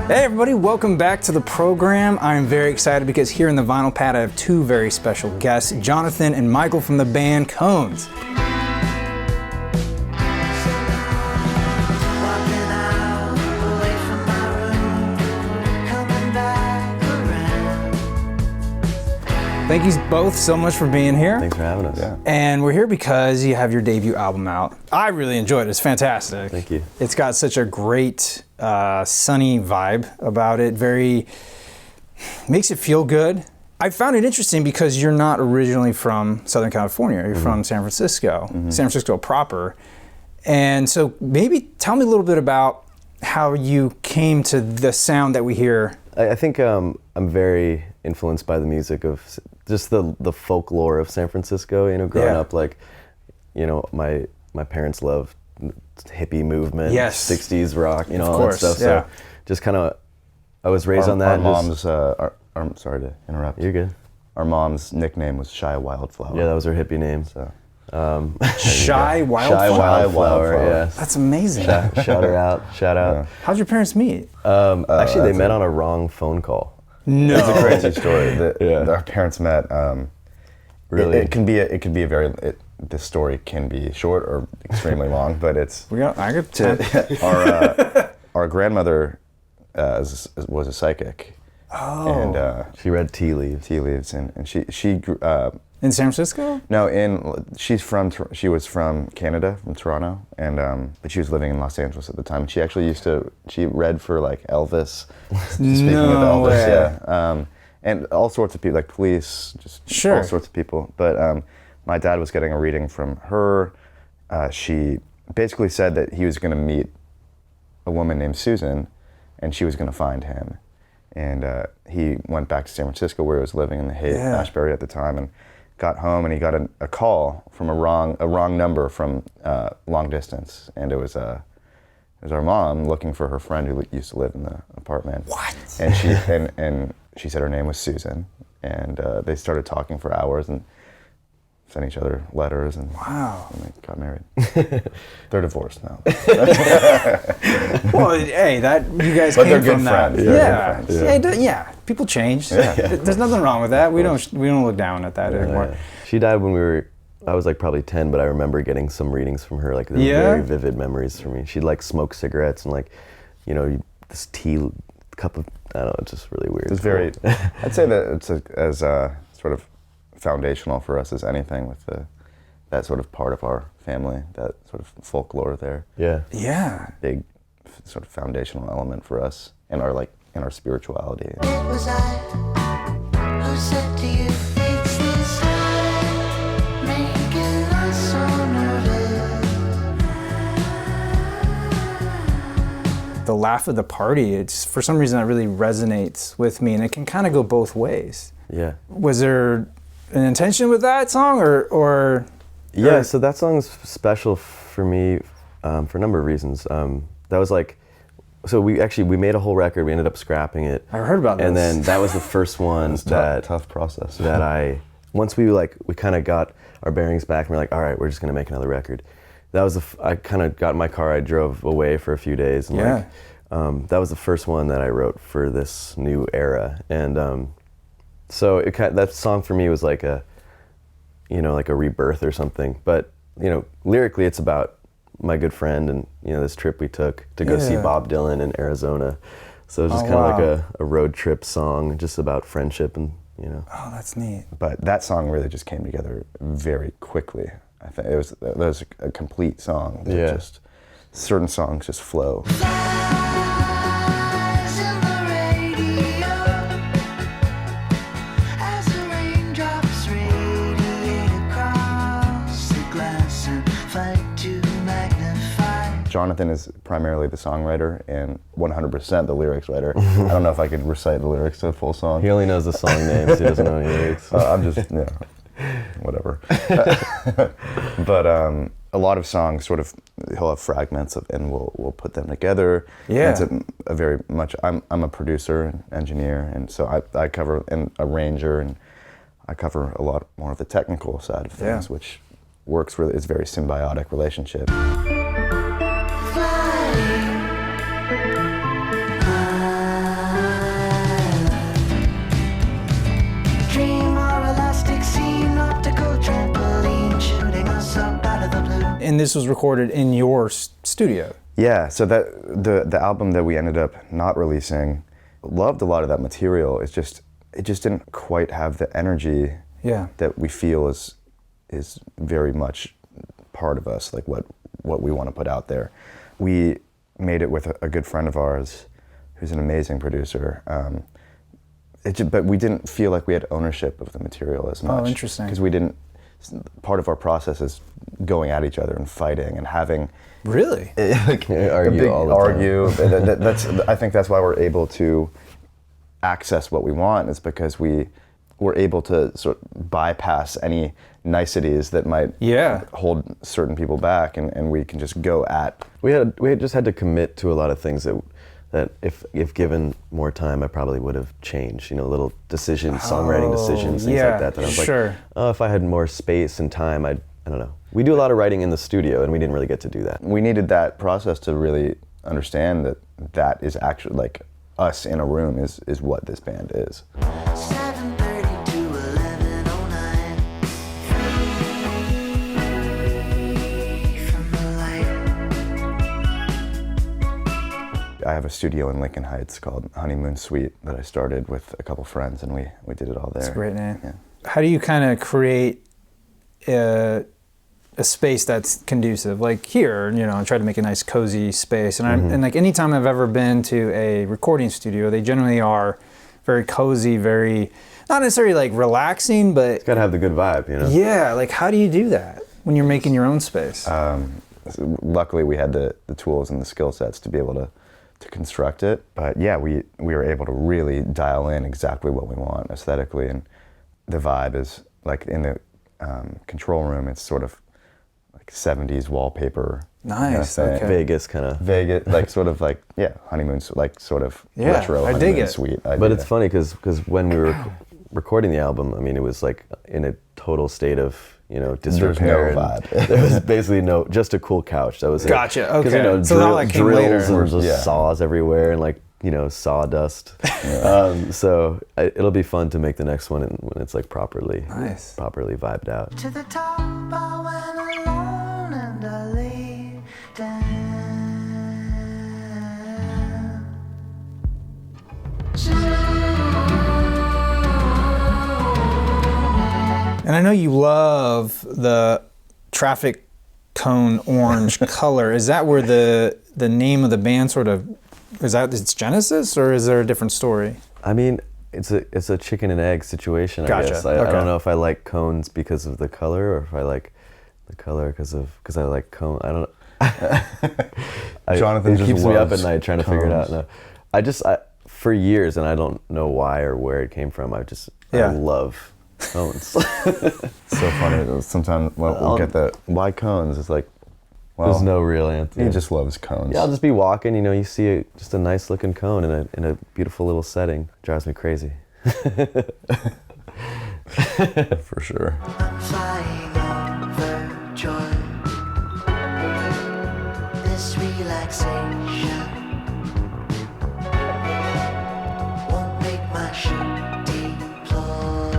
Hey everybody, welcome back to the program. I'm very excited because here in the Vinyl Pad I have two very special guests, Jonathan and Michael from the band Cones. Thank you both so much for being here. Thanks for having us. Yeah. And we're here because you have your debut album out. I really enjoyed it. It's fantastic. Thank you. It's got such a great sunny vibe about it. Makes it feel good. I found it interesting because you're not originally from Southern California. You're from San Francisco, San Francisco proper. And so maybe tell me a little bit about how you came to the sound that we hear. I think I'm very influenced by the music of just the folklore of San Francisco, you know, growing up, like, you know, my parents loved hippie movement, 60s rock, you know, all that stuff. So just kind of, I was raised on that. Our mom's, I'm sorry to interrupt. You're good. Our mom's nickname was Shy Wildflower. Yeah, that was her hippie name. So. Shy Wildflower? Shy Wildflower, yeah. That's amazing. Shout her out, shout out. Yeah. How'd your parents meet? Actually, they met on a wrong phone call. No. It's a crazy story. Our parents met. Really? It can be a very. The story can be short or extremely long, but it's. Our grandmother was a psychic. Oh. And she read tea leaves. And she grew. In San Francisco? No, she was from Canada, from Toronto, and but she was living in Los Angeles at the time. She actually she read for like Elvis. Speaking of Elvis, yeah, and all sorts of people, like police, just all sorts of people. But my dad was getting a reading from her. She basically said that he was going to meet a woman named Susan, and she was going to find him. And he went back to San Francisco, where he was living in the Haight-Ashbury at the time, and got home, and he got a call from a wrong number from long distance, and it was our mom looking for her friend who used to live in the apartment. What? And she said her name was Susan, and they started talking for hours and sent each other letters, and and they got married. They're divorced now. Well, hey, you guys but came they're good from that. friends. Yeah. People change. There's nothing wrong with that. We don't look down at that anymore. Yeah. She died when I was like probably 10, but I remember getting some readings from her. Like they were very vivid memories for me. She'd like smoke cigarettes and like, you know, this tea cup of, I don't know, it's just really weird. It's very, I'd say that it's as sort of foundational for us as anything, with that sort of part of our family, that sort of folklore there. Yeah. Big sort of foundational element for us in our spirituality. It was I who said to you, it's this time, making us so nervous. The laugh of the party, it's for some reason that really resonates with me, and it can kind of go both ways. Yeah. Was there an intention with that song, or? Yeah, so that song's special for me for a number of reasons. That was like, so we made a whole record. We ended up scrapping it. I heard about this. And then that was the first one tough process. That once we kind of got our bearings back, and we're like, all right, we're just gonna make another record. That was I kind of got in my car. I drove away for a few days, and that was the first one that I wrote for this new era, and. So that song for me was like a rebirth or something. But, you know, lyrically it's about my good friend and, you know, this trip we took to go see Bob Dylan in Arizona. So it was just kind of like a road trip song, just about friendship and, you know. Oh, that's neat. But that song really just came together very quickly. I think it was a complete song. Just certain songs just flow. Jonathan is primarily the songwriter and 100% the lyrics writer. I don't know if I could recite the lyrics to a full song. He only knows the song names, he doesn't know any lyrics. I'm just, whatever. But a lot of songs sort of, he'll have fragments of, and we'll put them together. Yeah. It's a very much, I'm a producer and engineer, and so I cover, and arranger, and I cover a lot more of the technical side of things, which works really, it's a very symbiotic relationship. and this was recorded in your studio. Yeah, so that the album that we ended up not releasing, loved a lot of that material. It just didn't quite have the energy that we feel is very much part of us, like what we want to put out there. We made it with a good friend of ours who's an amazing producer. But we didn't feel like we had ownership of the material as much. Oh, interesting. Because we didn't, part of our process is going at each other and fighting and having... Really? Like, argue all the time. That's, I think that's why we're able to access what we want, is because we're able to sort of bypass any niceties that might hold certain people back, and we can just go at... We just had to commit to a lot of things that if given more time, I probably would have changed, little decisions, songwriting decisions, things like that I was like, oh, if I had more space and time, I don't know. We do a lot of writing in the studio, and we didn't really get to do that. We needed that process to really understand that is actually, like, us in a room is what this band is. 7:30 to 11:09. Free from the light. I have a studio in Lincoln Heights called Honeymoon Suite that I started with a couple friends, and we did it all there. That's a great name. Yeah. How do you kind of create a space that's conducive? Like here, I try to make a nice cozy space, and like anytime I've ever been to a recording studio, they generally are very cozy, very, not necessarily like relaxing, but It's got to have the good vibe, Yeah, like how do you do that when you're making your own space? Luckily, we had the tools and the skill sets to be able to construct it. But yeah, we were able to really dial in exactly what we want aesthetically, and the vibe is like in the control room. It's sort of like 70s wallpaper. Nice. Kind of Okay. Vegas kind of. Vegas, like sort of like honeymoon, like sort of retro I dig honeymoon it. suite. But it's funny because when we were recording the album, I mean, it was like in a total state of disrepair. There's no and vibe. There was basically just a cool couch. That was it. Gotcha, 'Cause, okay. So all that came later. drills and just saws everywhere and like sawdust. So it'll be fun to make the next one when it's like properly vibed out. To the top, I went alone and I lay down. And I know you love the traffic cone orange color. Is that where the name of the band sort of, is that its genesis, or is there a different story? I mean, it's a chicken and egg situation, I Gotcha. guess. I don't know if I like cones because of the color, or if I like the color because I like cone. I don't know. Jonathan it just keeps me up at loves night trying to figure it out. cones. No, I for years, and I don't know why or where it came from. I love cones. so funny. Sometimes we'll get the why cones. It's like, well, There's no real answer. he just loves cones. Yeah, I'll just be walking. You see just a nice looking cone in a beautiful little setting. Drives me crazy. For sure. I'm flying over joy. This relaxation won't make my ship deploy.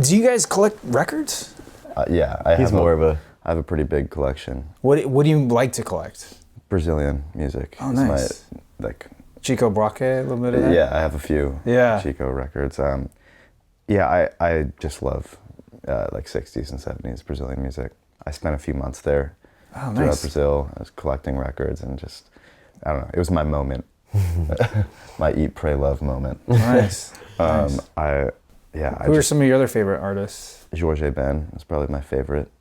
Do you guys collect records? Yeah, He's more of a. I have a pretty big collection. What do you like to collect? Brazilian music. Oh, is nice. Chico Buarque, a little bit of that? Yeah, I have a few Chico records. I just love like 60s and 70s Brazilian music. I spent a few months there throughout Brazil. I was collecting records and just, I don't know, it was my moment. My eat, pray, love moment. Nice. Who Who are some of your other favorite artists? Jorge Ben is probably my favorite.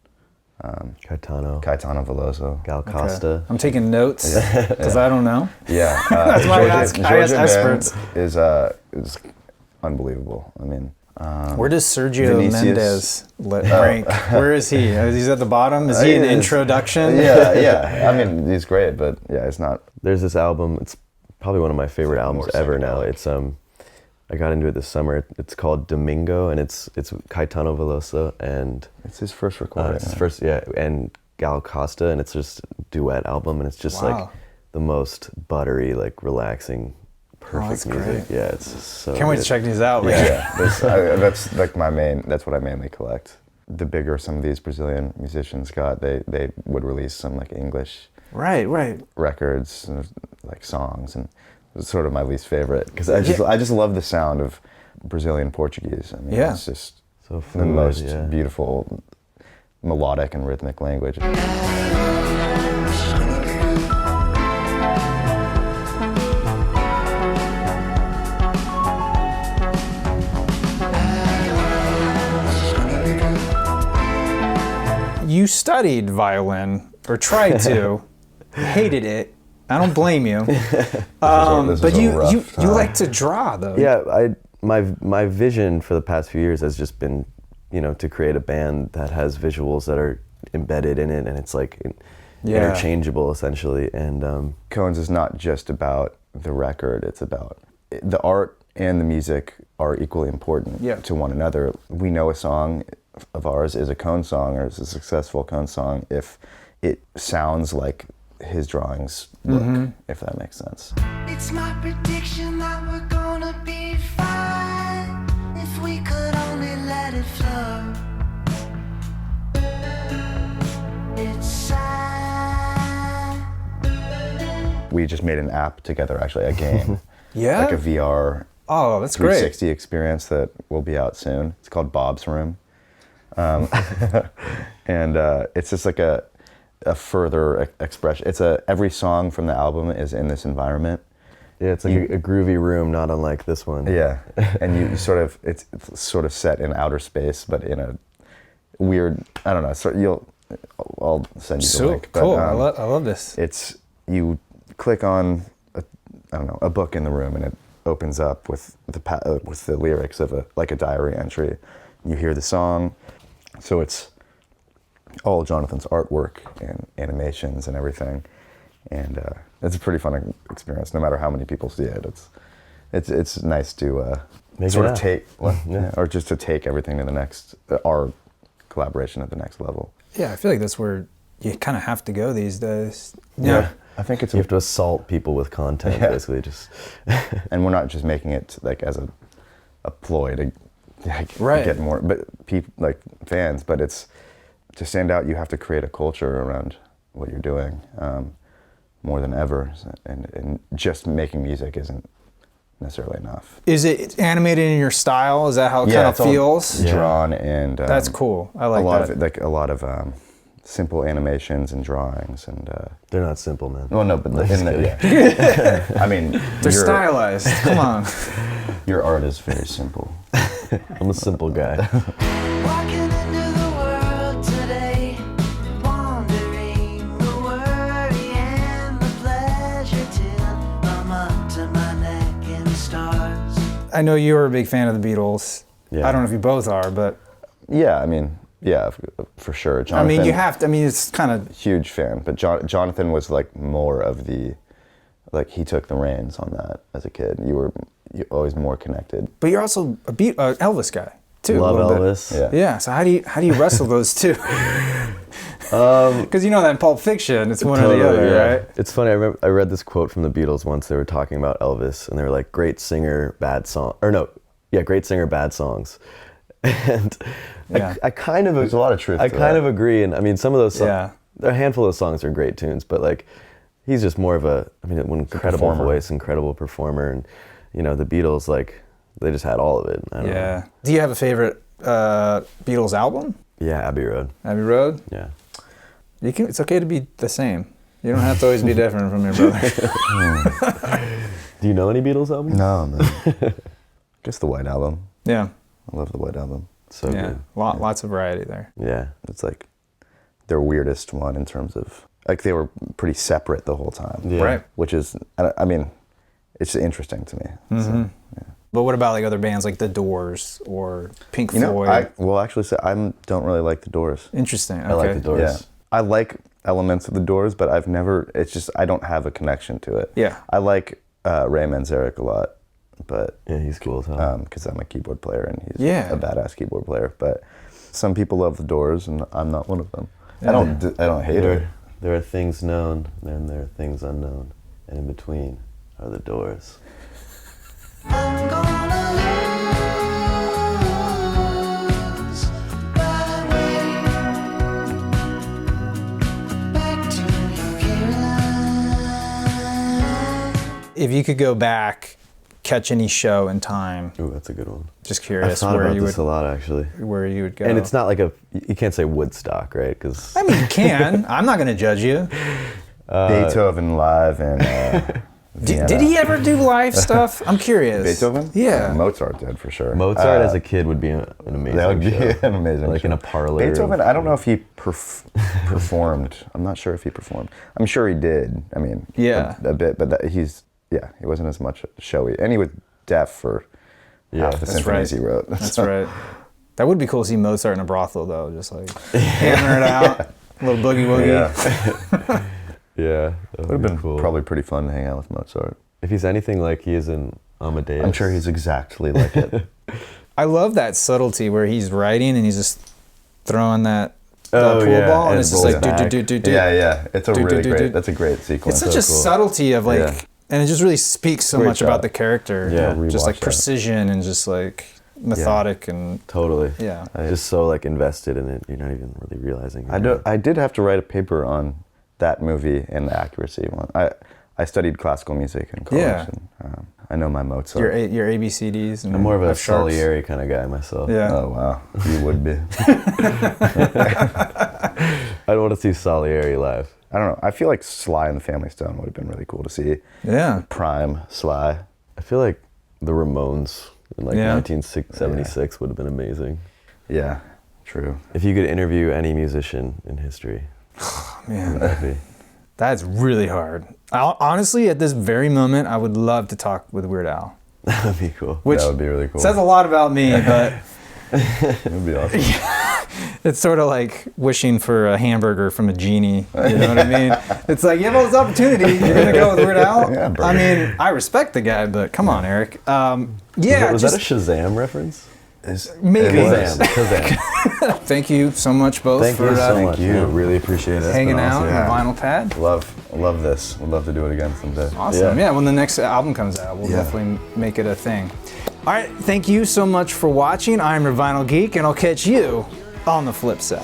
Caetano Veloso. Gal Costa. I'm taking notes because I don't know. Yeah, That's why I ask experts. is unbelievable. I mean, Where does Sergio Vinicius. Mendes rank? Where is he? He's at the bottom? Is he an introduction? Yeah. I mean, he's great, but yeah, it's not. There's this album. It's probably one of my favorite albums ever now. It's I got into it this summer. It's called Domingo, and it's Caetano Veloso, and It's his first recording. it's his first, and Gal Costa, and it's just a duet album, and it's just like the most buttery, like relaxing, perfect that's music. great. Yeah, it's so. Can't wait good. to check these out. Yeah, that's like that's what I mainly collect. the bigger some of these Brazilian musicians got, they would release some like English Right. records, and, like songs, and it was sort of my least favorite because I just love the sound of Brazilian Portuguese. I mean, it's just so the fluid, most beautiful melodic and rhythmic language. You studied violin, or tried to, hated it. I don't blame you. But you like to draw, though. Yeah, my vision for the past few years has just been, to create a band that has visuals that are embedded in it, and it's like interchangeable essentially. And Cones is not just about the record; it's about the art and the music are equally important to one another. We know a song of ours is a Cone song or is a successful Cone song if it sounds like his drawings look, if that makes sense. It's my prediction that we're gonna be fine if we could only let it flow. It's sad. We just made an app together, actually, a game. Yeah? Like a VR Oh, that's great. 360 experience that will be out soon. It's called Bob's Room. And it's just like a further expression. Every song from the album is in this environment. yeah, it's like a groovy room, not unlike this one. Yeah, and you sort of, it's sort of set in outer space, but in a weird, I don't know, I'll send you the So link. But, cool. I love this. It's, you click on, a book in the room, and it opens up with the lyrics of a diary entry. You hear the song, so it's all Jonathan's artwork and animations and everything, and it's a pretty fun experience. No matter how many people see it, it's nice to sort of take, or just to take everything to the next, our collaboration at the next level. Yeah, I feel like that's where you kind of have to go these days. Yeah. I think You have to assault people with content, basically, just. And we're not just making it like as a ploy to Right. get more, but people like fans. But it's to stand out. You have to create a culture around what you're doing more than ever, and just making music isn't necessarily enough. Is it animated in your style? Is that how it kind of it's all feels? drawn, and That's cool. I like a lot that. of it, like a lot of simple animations and drawings, and They're not simple, man. well, no, but I mean, They're stylized. Come on. your art is very simple. I'm a simple guy. Walking into the world today, wandering the worry and the pleasure till I'm up to my neck in stars. I know you're a big fan of the Beatles. Yeah. I don't know if you both are, but Yeah, I mean, yeah, for sure. Jonathan, I mean, you have to. I mean, it's kind of. huge fan, but Jonathan was like more of the, like he took the reins on that as a kid. You're always more connected. But you're also a Elvis guy too. Love a little bit. Elvis. Yeah. Yeah. So how do you wrestle those two? Because you know that in Pulp Fiction, it's one or the other, right? It's funny. I read this quote from the Beatles once. They were talking about Elvis, and they were like, "Great singer, bad song," or no, yeah, great singer, bad songs. And I kind of There's a lot of truth. I to kind that. of agree, and I mean some of those songs, Yeah. a handful of songs are great tunes, but like he's just more of an incredible performer. voice, incredible performer, and the Beatles, like they just had all of it. I don't know. Do you have a favorite Beatles album? Yeah, Abbey Road. Abbey Road? Yeah. It's okay to be the same. You don't have to always be different from your brother. Do you know any Beatles albums? No, man. Just the White Album. Yeah. I love the White Album. So Yeah. good. Lots of variety there. Yeah. It's like their weirdest one in terms of, like, they were pretty separate the whole time. Yeah. Right. Which is, I mean, it's interesting to me. Mm-hmm. So, But what about like other bands like The Doors or Pink you know, Floyd? I will actually say I don't really like the Doors. Interesting. Okay. I like the Doors. Yeah. I like elements of the Doors, but it's just, I don't have a connection to it. Yeah. I like Ray Manzarek a lot, but Yeah, he's cool as hell. because I'm a keyboard player and he's Yeah. a badass keyboard player. But some people love the Doors, and I'm not one of them. I don't hate it. There are things known, and there are things unknown, and in between are the Doors. I'm gonna lose my way. If you could go back, catch any show in time, Ooh, that's a good one. just I've curious thought where about you this would a lot, actually. where you would go. And it's not like you can't say Woodstock, right? Because I mean, you can. I'm not going to judge you. Beethoven live and Did he ever do live stuff? I'm curious. Beethoven? Yeah. Mozart did for sure. Mozart as a kid would be an amazing That would be show. an amazing Like show. in a parlor. Beethoven, I don't know if he performed. I'm not sure if he performed. I'm sure he did. I mean, Yeah. a bit, but he wasn't as much showy. And he was deaf for half the That's symphonies right. he wrote. That's right. That would be cool to see Mozart in a brothel, though, just like hammering it out, a little boogie woogie. Yeah. Yeah, that Would have been cool. probably pretty fun to hang out with Mozart. If he's anything like he is in Amadeus. I'm sure he's exactly like it. I love that subtlety where he's writing and he's just throwing that Oh, pool yeah, ball, and and it's it just like rolls back. do. Yeah. It's a Do, do, really do, great. do. That's a great sequence. It's such a cool. subtlety of like, Yeah. and it just really speaks so Great much about shot. the character. Yeah, just like rewatch that. precision and just like methodic and Totally. yeah. Just so like invested in it, you're not even really realizing. I did have to write a paper on that movie and the accuracy one. I studied classical music in college. Yeah. And, I know my Mozart. Your ABCDs. And I'm more of a F sharps. Salieri kind of guy myself. Yeah. Oh wow, you would be. I don't want to see Salieri live. I don't know. I feel like Sly and the Family Stone would have been really cool to see. Yeah. Prime Sly. I feel like the Ramones in like Yeah. 1976 would have been amazing. Yeah, true. If you could interview any musician in history, Man, who would that be? that's really hard. Honestly, at this very moment, I would love to talk with Weird Al. That would be cool. Which That would be really cool. says a lot about me, but It would be awesome. it's sort of like wishing for a hamburger from a genie. You know what I mean? It's like, you have all this opportunity, you're going to go with Weird Al? Yeah, I mean, I respect the guy, but come on, Eric. Yeah, Was that a Shazam reference? maybe. It Shazam. was. Shazam. Thank you so much both Thank for you so much. Thank you. man. Really appreciate it. hanging out on Yeah. the vinyl pad. Love this. Would love to do it again someday. Awesome. Yeah, when the next album comes out, we'll Yeah. definitely make it a thing. All right, thank you so much for watching. I'm your Vinyl Geek, and I'll catch you on the flip side.